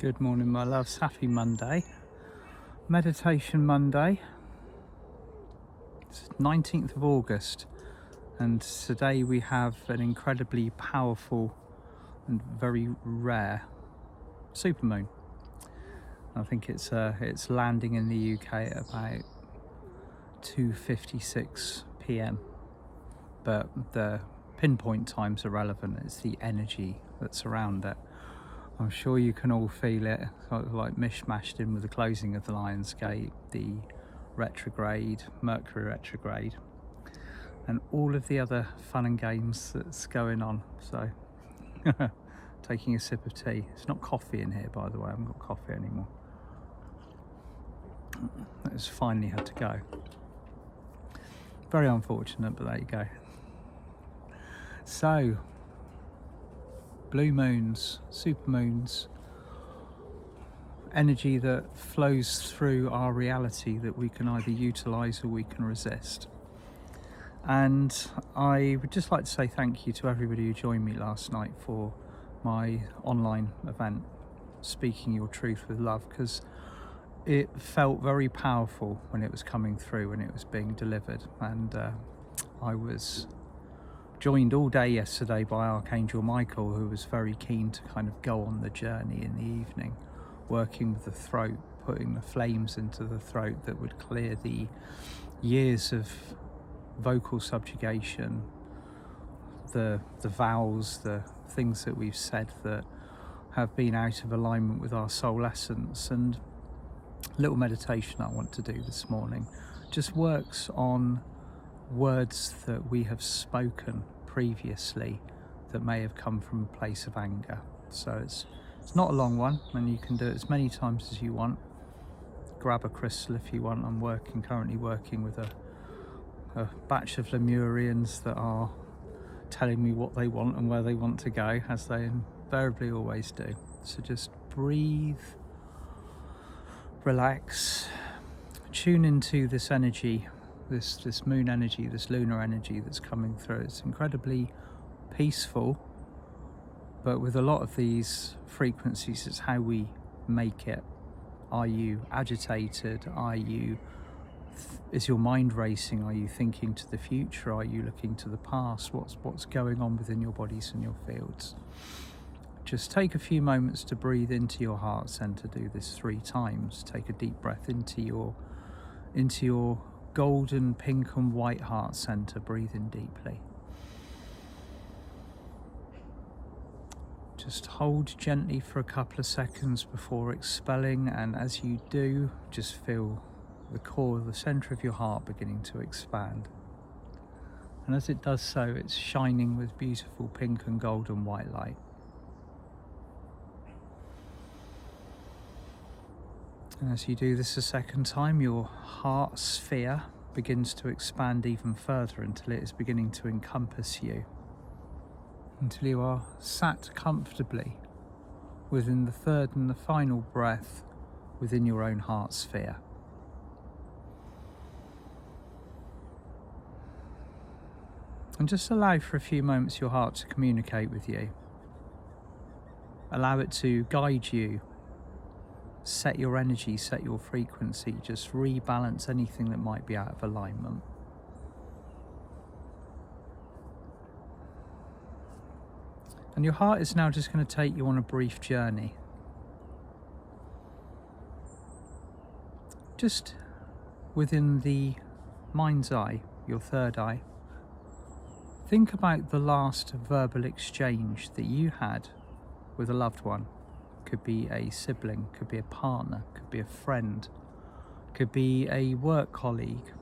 Good morning, my loves. Happy Monday. Meditation Monday. It's 19th of August, and today we have an incredibly powerful and very rare supermoon. I think it's landing in the UK at about 2:56 p.m. But the pinpoint times are relevant. It's the energy that's around it. I'm sure you can all feel it, sort of like mishmashed in with the closing of the Lion's Gate, the retrograde, Mercury retrograde, and all of the other fun and games that's going on. So, taking a sip of tea. It's not coffee in here, by the way. I haven't got coffee anymore. It's finally had to go. Very unfortunate, but there you go. So, blue moons, supermoons, energy that flows through our reality that we can either utilize or we can resist. And I would just like to say thank you to everybody who joined me last night for my online event, Speaking Your Truth with Love, because it felt very powerful when it was coming through, when it was being delivered. And I was joined all day yesterday by Archangel Michael, who was very keen to kind of go on the journey in the evening, working with the throat, putting the flames into the throat that would clear the years of vocal subjugation, the vowels, the things that we've said that have been out of alignment with our soul essence. And a little meditation I want to do this morning just works on words that we have spoken previously that may have come from a place of anger. So it's not a long one, and you can do it as many times as you want. Grab a crystal if you want. I'm currently working with a batch of Lemurians that are telling me what they want and where they want to go, as they invariably always do. So just breathe, relax, tune into this energy, this moon energy, this lunar energy that's coming through. It's incredibly peaceful, but with a lot of these frequencies, it's how we make it. Are you agitated? Is your mind racing? Are you thinking to the future? Are you looking to the past? What's going on within your bodies and your fields? Just take a few moments to breathe into your heart center. Do this 3 times. Take a deep breath into your golden, pink and white heart center. Breathe in deeply. Just hold gently for a couple of seconds before expelling, and as you do, just feel the core, the center of your heart beginning to expand. And as it does so, it's shining with beautiful pink and golden white light. And as you do this a second time, your heart sphere begins to expand even further until it is beginning to encompass you, until you are sat comfortably within the third and the final breath within your own heart sphere. And just allow for a few moments your heart to communicate with you. Allow it to guide you. Set your energy, set your frequency, just rebalance anything that might be out of alignment. And your heart is now just going to take you on a brief journey. Just within the mind's eye, your third eye, think about the last verbal exchange that you had with a loved one. Could be a sibling, could be a partner, could be a friend, could be a work colleague,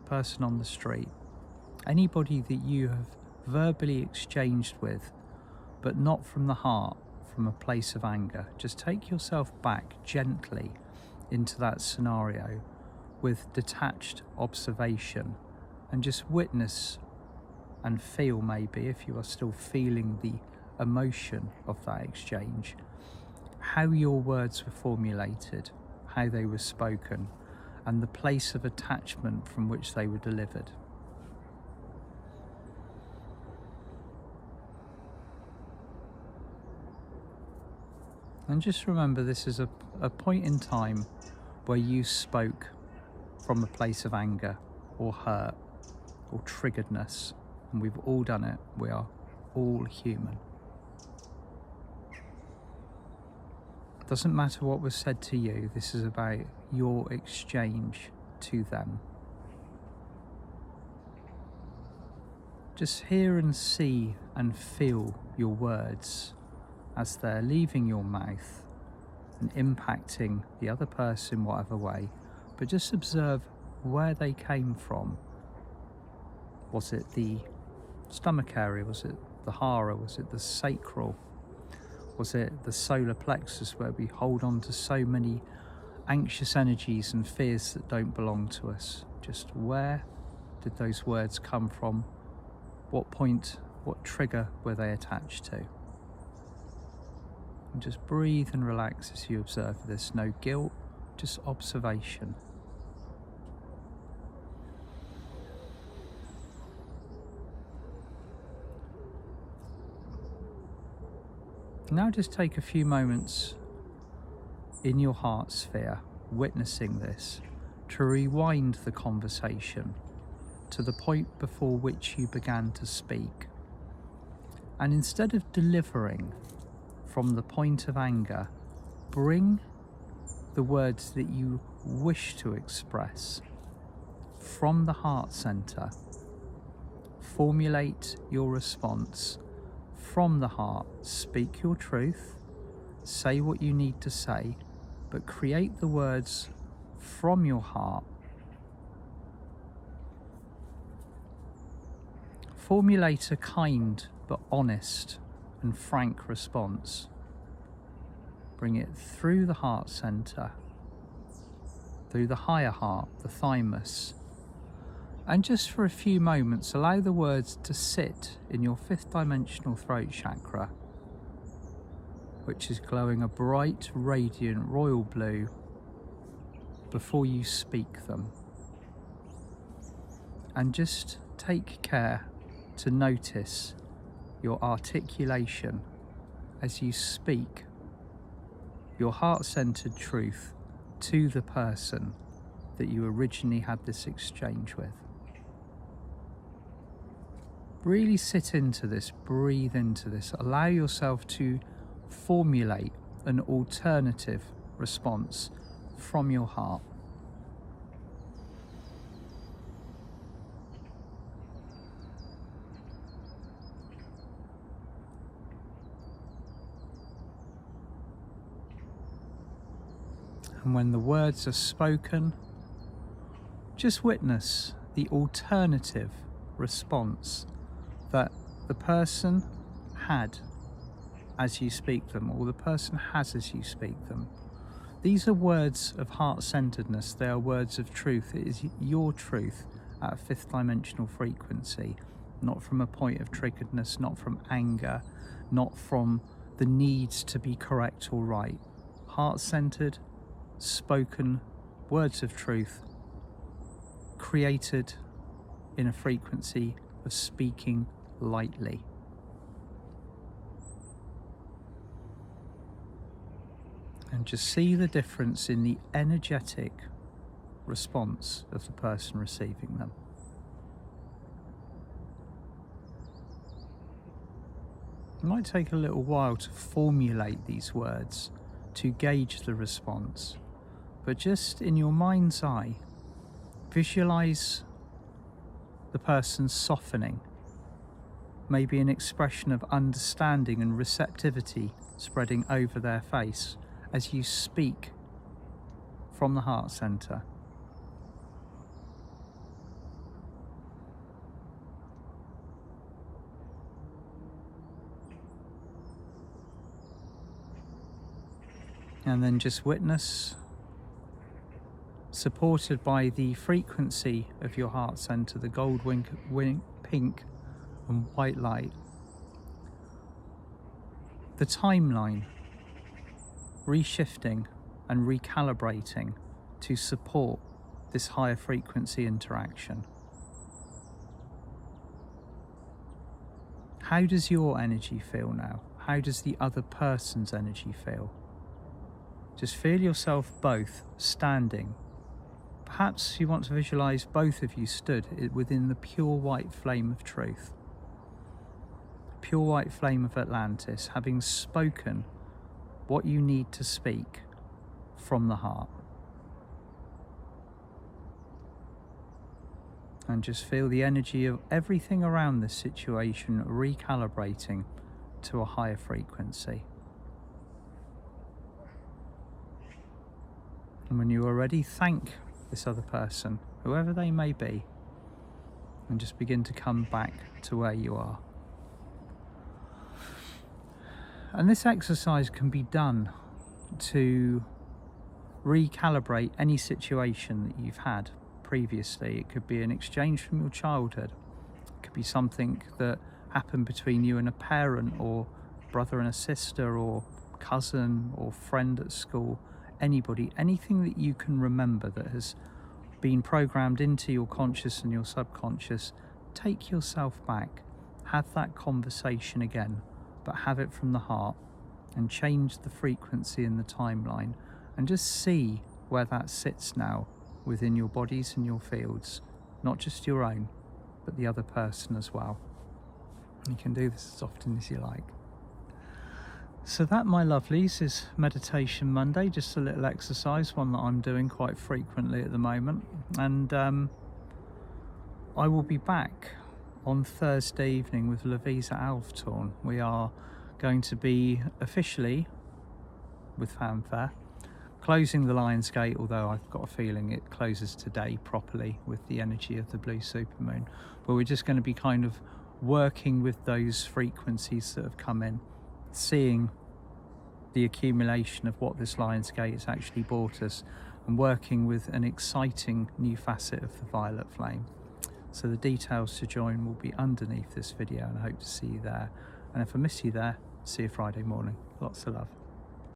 person on the street, anybody that you have verbally exchanged with, but not from the heart, from a place of anger. Just take yourself back gently into that scenario with detached observation, and just witness and feel, maybe if you are still feeling the emotion of that exchange, how your words were formulated, how they were spoken, and the place of attachment from which they were delivered. And just remember, this is a point in time where you spoke from a place of anger or hurt or triggeredness, and we've all done it. We are all human. Doesn't matter what was said to you, this is about your exchange to them. Just hear and see and feel your words as they're leaving your mouth and impacting the other person whatever way, but just observe where they came from. Was it the stomach area? Was it the hara? Was it the sacral? Was it the solar plexus, where we hold on to so many anxious energies and fears that don't belong to us? Just where did those words come from? What point, what trigger were they attached to? And just breathe and relax as you observe this. No guilt, just observation. Now just take a few moments in your heart sphere, witnessing this, to rewind the conversation to the point before which you began to speak. And instead of delivering from the point of anger, bring the words that you wish to express from the heart center. Formulate your response from the heart. Speak your truth, say what you need to say, but create the words from your heart. Formulate a kind but honest and frank response. Bring it through the heart center, through the higher heart, the thymus, and just for a few moments allow the words to sit in your 5th dimensional throat chakra, which is glowing a bright, radiant royal blue, before you speak them. And just take care to notice your articulation as you speak your heart-centered truth to the person that you originally had this exchange with. Really sit into this, breathe into this, allow yourself to formulate an alternative response from your heart. And when the words are spoken, just witness the alternative response that the person had as you speak them, or the person has as you speak them. These are words of heart-centeredness. They are words of truth. It is your truth at a 5th dimensional frequency, not from a point of triggeredness, not from anger, not from the needs to be correct or right. Heart-centered, spoken words of truth, created in a frequency of speaking lightly. And just see the difference in the energetic response of the person receiving them. It might take a little while to formulate these words, to gauge the response, but just in your mind's eye, visualize the person softening, maybe an expression of understanding and receptivity spreading over their face as you speak from the heart center. And then just witness, supported by the frequency of your heart center, the gold pink and white light, the timeline reshifting and recalibrating to support this higher frequency interaction. How does your energy feel now? How does the other person's energy feel? just feel yourself both standing. Perhaps you want to visualize both of you stood within the pure white flame of truth, pure white flame of Atlantis, having spoken what you need to speak from the heart. And just feel the energy of everything around this situation recalibrating to a higher frequency. And when you are ready, thank this other person, whoever they may be, and just begin to come back to where you are. And this exercise can be done to recalibrate any situation that you've had previously. It could be an exchange from your childhood. It could be something that happened between you and a parent, or brother and a sister, or cousin, or friend at school. Anybody, anything that you can remember that has been programmed into your conscious and your subconscious. Take yourself back, have that conversation again, but have it from the heart, and change the frequency in the timeline, and just see where that sits now within your bodies and your fields, not just your own, but the other person as well. You can do this as often as you like. So that, my lovelies, is Meditation Monday, just a little exercise, one that I'm doing quite frequently at the moment. And I will be back on Thursday evening with Louisa Alvtorn. We are going to be officially, with fanfare, closing the Lion's Gate, although I've got a feeling it closes today properly with the energy of the blue supermoon. But we're just going to be kind of working with those frequencies that have come in, seeing the accumulation of what this Lion's Gate has actually brought us, and working with an exciting new facet of the violet flame. So the details to join will be underneath this video, and I hope to see you there. And if I miss you there, see you Friday morning. Lots of love.